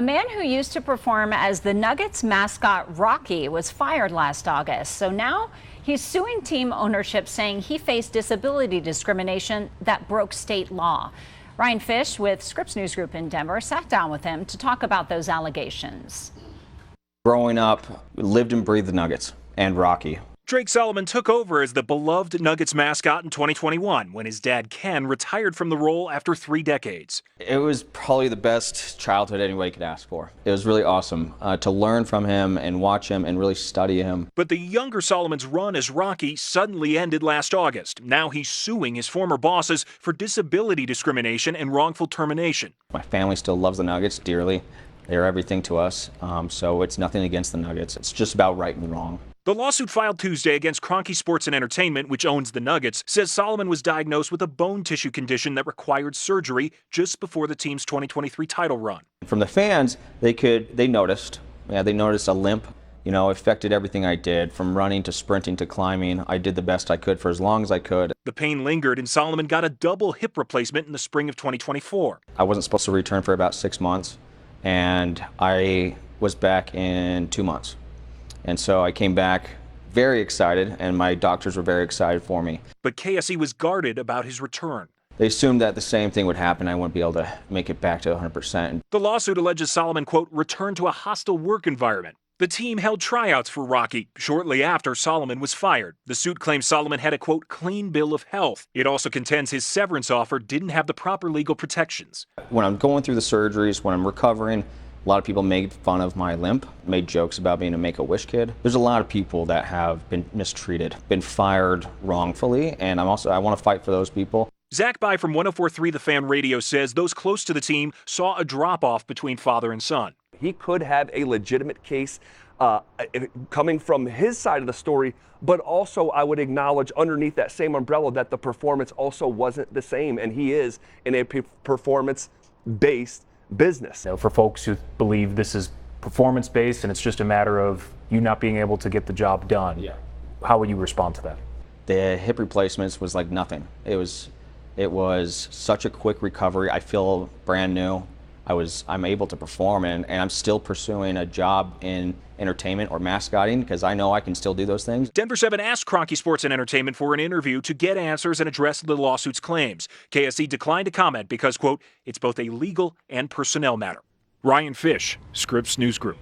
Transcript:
A man who used to perform as the Nuggets mascot Rocky was fired last August. So now he's suing team ownership, saying he faced disability discrimination that broke state law. Ryan Fish with Scripps News Group in Denver sat down with him to talk about those allegations. Growing up, lived and breathed the Nuggets and Rocky. Drake Solomon took over as the beloved Nuggets mascot in 2021 when his dad Ken retired from the role after 3 decades. It was probably the best childhood anybody could ask for. It was really awesome to learn from him and watch him and really study him. But the younger Solomon's run as Rocky suddenly ended last August. Now he's suing his former bosses for disability discrimination and wrongful termination. My family still loves the Nuggets dearly. They're everything to us, so it's nothing against the Nuggets. It's just about right and wrong. The lawsuit filed Tuesday against Kroenke Sports and Entertainment, which owns the Nuggets, says Solomon was diagnosed with a bone tissue condition that required surgery just before the team's 2023 title run. From the fans, they noticed a limp. You know, affected everything I did, from running to sprinting to climbing. I did the best I could for as long as I could. The pain lingered, and Solomon got a double hip replacement in the spring of 2024. I wasn't supposed to return for about 6 months, and I was back in 2 months. And so I came back very excited, and my doctors were very excited for me. But KSE was guarded about his return. They assumed that the same thing would happen. I wouldn't be able to make it back to 100%. The lawsuit alleges Solomon, quote, returned to a hostile work environment. The team held tryouts for Rocky. Shortly after, Solomon was fired. The suit claims Solomon had a, quote, clean bill of health. It also contends his severance offer didn't have the proper legal protections. When I'm going through the surgeries, when I'm recovering, a lot of people made fun of my limp, made jokes about being a Make-A-Wish kid. There's a lot of people that have been mistreated, been fired wrongfully, and I want to fight for those people. Zach By from 104.3 The Fan Radio says those close to the team saw a drop-off between father and son. He could have a legitimate case coming from his side of the story, but also I would acknowledge underneath that same umbrella that the performance also wasn't the same, and he is in a performance-based business. For folks who believe this is performance-based and it's just a matter of you not being able to get the job done, how would you respond to that? The hip replacements was like nothing. It was such a quick recovery. I feel brand new. I'm able to perform, and I'm still pursuing a job in entertainment or mascotting because I know I can still do those things. Denver 7 asked Kroenke Sports and Entertainment for an interview to get answers and address the lawsuit's claims. KSE declined to comment because, quote, it's both a legal and personnel matter. Ryan Fish, Scripps News Group.